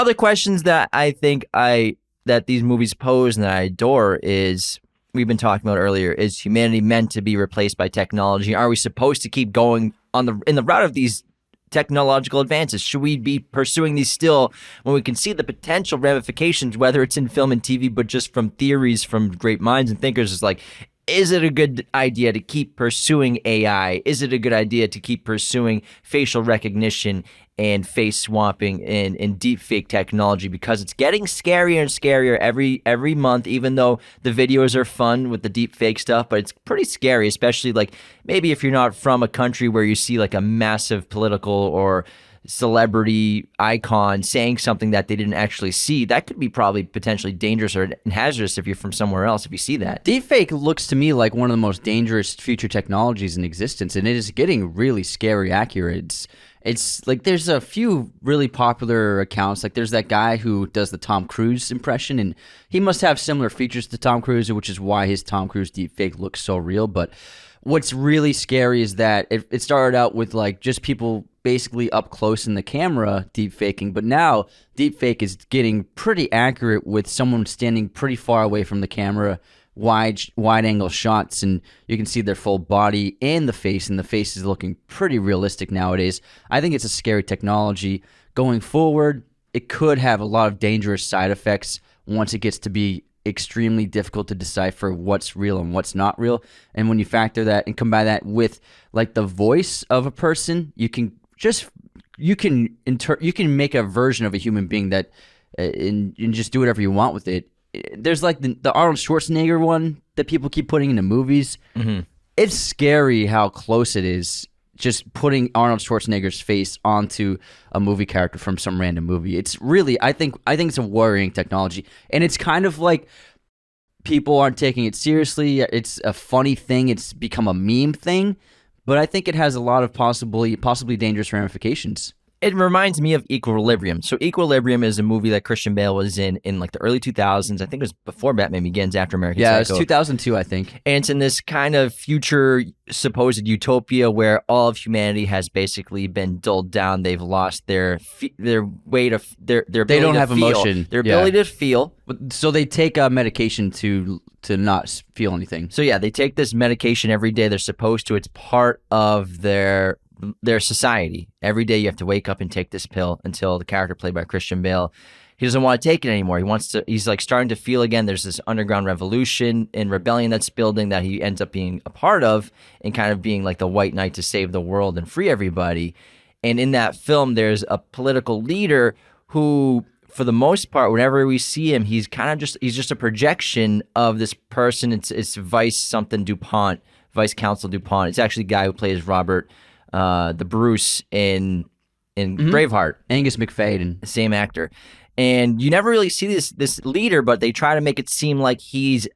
Other questions that I think that these movies pose and that I adore is, we've been talking about earlier, is humanity meant to be replaced by technology? Are we supposed to keep going in the route of these technological advances? Should we be pursuing these still when we can see the potential ramifications, whether it's in film and TV, but just from theories from great minds and thinkers? Is like, is it a good idea to keep pursuing AI? Is it a good idea to keep pursuing facial recognition and face swapping and deep fake technology? Because it's getting scarier and scarier every month, even though the videos are fun with the deep fake stuff, but it's pretty scary, especially like maybe if you're not from a country where you see like a massive political or celebrity icon saying something that they didn't actually see. That could be probably potentially dangerous or hazardous if you're from somewhere else, if you see that. Deepfake looks to me like one of the most dangerous future technologies in existence, and it is getting really scary accurate. It's like there's a few really popular accounts. Like there's that guy who does the Tom Cruise impression, and he must have similar features to Tom Cruise, which is why his Tom Cruise deepfake looks so real. But what's really scary is that it started out with like just people basically up close in the camera deep faking, but now deep fake is getting pretty accurate with someone standing pretty far away from the camera, wide angle shots, and you can see their full body and the face is looking pretty realistic nowadays. I think it's a scary technology. Going forward, it could have a lot of dangerous side effects once it gets to be extremely difficult to decipher what's real and what's not real. And when you factor that and combine that with like the voice of a person, you can make a version of a human being that and just do whatever you want with it. There's like the Arnold Schwarzenegger one that people keep putting into movies. Mm-hmm. It's scary how close it is, just putting Arnold Schwarzenegger's face onto a movie character from some random movie. It's really, I think it's a worrying technology, and it's kind of like people aren't taking it seriously. It's a funny thing. It's become a meme thing, but I think it has a lot of possibly dangerous ramifications. It reminds me of Equilibrium. So Equilibrium is a movie that Christian Bale was in like the early 2000s. I think it was before Batman Begins, after American Psycho. Yeah, it was 2002, I think. And it's in this kind of future supposed utopia where all of humanity has basically been dulled down. They've lost their way to their ability they don't to have feel. Emotion. Their ability to feel. So they take a medication to not feel anything. So yeah, they take this medication every day. They're supposed to. It's part of their society. Every day you have to wake up and take this pill until the character played by Christian Bale, he doesn't want to take it anymore. He's like starting to feel again. There's this underground revolution and rebellion that's building that he ends up being a part of and kind of being like the white knight to save the world and free everybody. And in that film, there's a political leader who, for the most part, whenever we see him, he's just a projection of this person. It's Vice Counsel DuPont. It's actually the guy who plays Robert the Bruce in Braveheart. Angus McFadden. Same actor. And you never really see this leader, but they try to make it seem like he's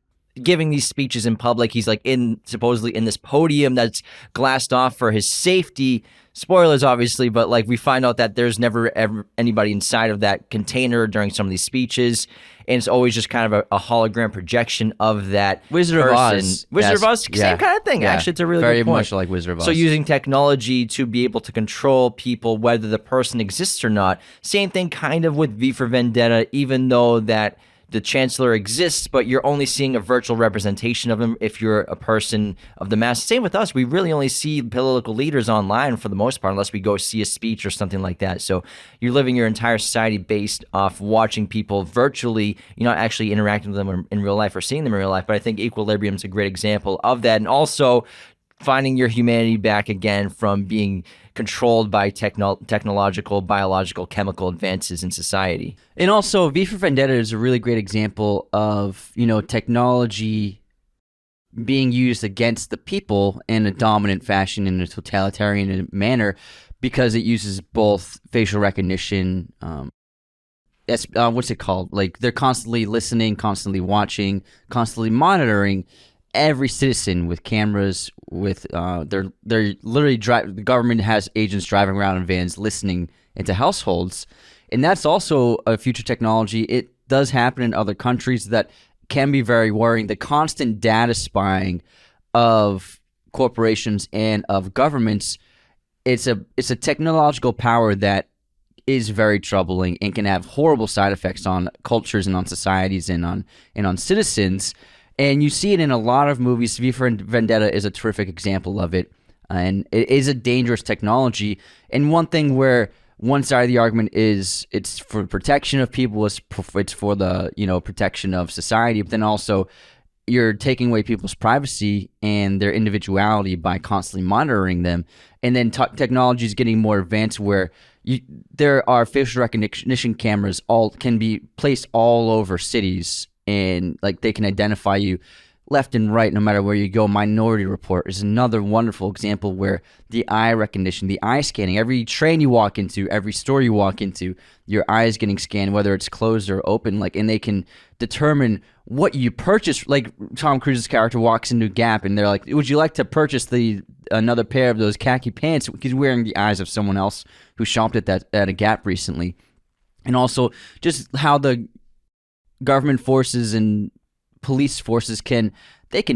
giving these speeches in public. He's like supposedly in this podium that's glassed off for his safety. Spoilers, obviously, but like we find out that there's never ever anybody inside of that container during some of these speeches, and it's always just kind of a hologram projection of that Wizard person. of Oz. Wizard of Oz, same kind of thing. Yeah. Actually, it's a really very good point. much like Wizard of Oz. So using technology to be able to control people, whether the person exists or not. Same thing kind of with V for Vendetta, even though that the Chancellor exists, but you're only seeing a virtual representation of him if you're a person of the mass. Same with us. We really only see political leaders online for the most part, unless we go see a speech or something like that. So you're living your entire society based off watching people virtually. You're not actually interacting with them in real life or seeing them in real life. But I think Equilibrium is a great example of that. And also finding your humanity back again from being controlled by technological, biological, chemical advances in society. And also, V for Vendetta is a really great example of, technology being used against the people in a dominant fashion, in a totalitarian manner, because it uses both facial recognition, what's it called? Like, they're constantly listening, constantly watching, constantly monitoring every citizen with cameras. With they're literally the government has agents driving around in vans listening into households, and that's also a future technology. It does happen in other countries that can be very worrying. The constant data spying of corporations and of governments, it's a technological power that is very troubling and can have horrible side effects on cultures and on societies and on citizens. And you see it in a lot of movies. V for Vendetta is a terrific example of it. And it is a dangerous technology. And one thing where one side of the argument is it's for protection of people, it's for the protection of society, but then also you're taking away people's privacy and their individuality by constantly monitoring them. And then technology is getting more advanced where there are facial recognition cameras can be placed all over cities, and like they can identify you left and right no matter where you go. Minority Report is another wonderful example where the eye recognition, the eye scanning, every train you walk into, every store you walk into, your eye is getting scanned, whether it's closed or open, and they can determine what you purchase. Like Tom Cruise's character walks into Gap and they're like, would you like to purchase another pair of those khaki pants? He's wearing the eyes of someone else who shopped at a Gap recently. And also just how the government forces and police forces can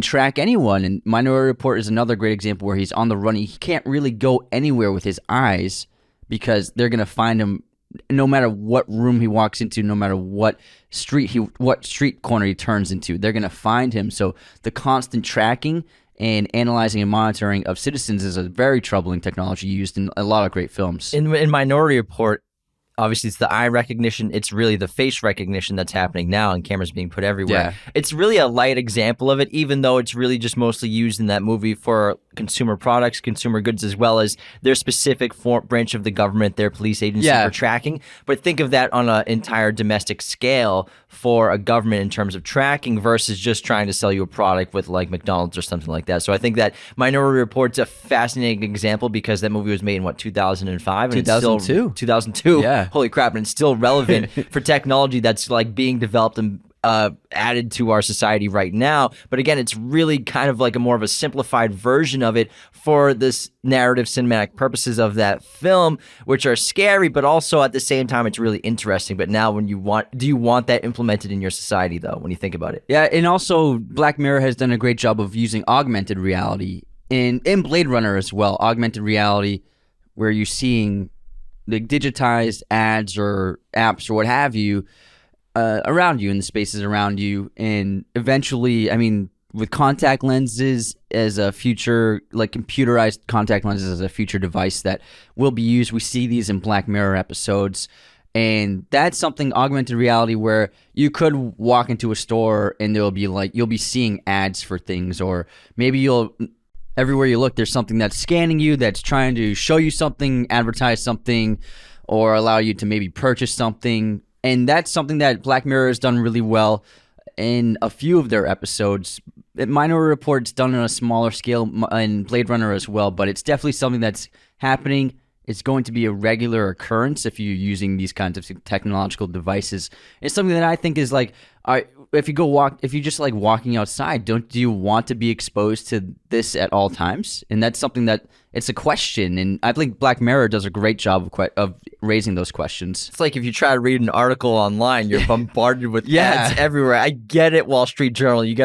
track anyone. And Minority Report is another great example where he's on the run. He can't really go anywhere with his eyes because they're going to find him no matter what room he walks into, no matter what street corner he turns into. They're going to find him. So the constant tracking and analyzing and monitoring of citizens is a very troubling technology used in a lot of great films. In Minority Report, obviously, it's the eye recognition. It's really the face recognition that's happening now, and cameras being put everywhere. Yeah. It's really a light example of it, even though it's really just mostly used in that movie for consumer products, consumer goods, as well as their specific branch of the government, their police agency for tracking. But think of that on an entire domestic scale for a government in terms of tracking versus just trying to sell you a product with like McDonald's or something like that. So I think that Minority Report's a fascinating example because that movie was made in 2005? 2002. 2002. Yeah. Holy crap, and it's still relevant for technology that's like being developed and added to our society right now. But again, it's really kind of like a more of a simplified version of it for this narrative cinematic purposes of that film, which are scary, but also at the same time, it's really interesting. But now do you want that implemented in your society though, when you think about it? Yeah, and also Black Mirror has done a great job of using augmented reality in Blade Runner as well. Augmented reality where you're seeing the digitized ads or apps or what have you around you in the spaces around you. And eventually, I mean, with contact lenses as a future, like computerized contact lenses as a future device that will be used. We see these in Black Mirror episodes. And that's something, augmented reality, where you could walk into a store and there'll be you'll be seeing ads for things, or maybe everywhere you look, there's something that's scanning you, that's trying to show you something, advertise something, or allow you to maybe purchase something. And that's something that Black Mirror has done really well in a few of their episodes. Minority Report's done on a smaller scale in Blade Runner as well, but it's definitely something that's happening. It's going to be a regular occurrence if you're using these kinds of technological devices. It's something that I think is if you just like walking outside, do you want to be exposed to this at all times? And that's something that it's a question. And I think Black Mirror does a great job of raising those questions. It's like if you try to read an article online, you're bombarded with ads everywhere. I get it, Wall Street Journal. You got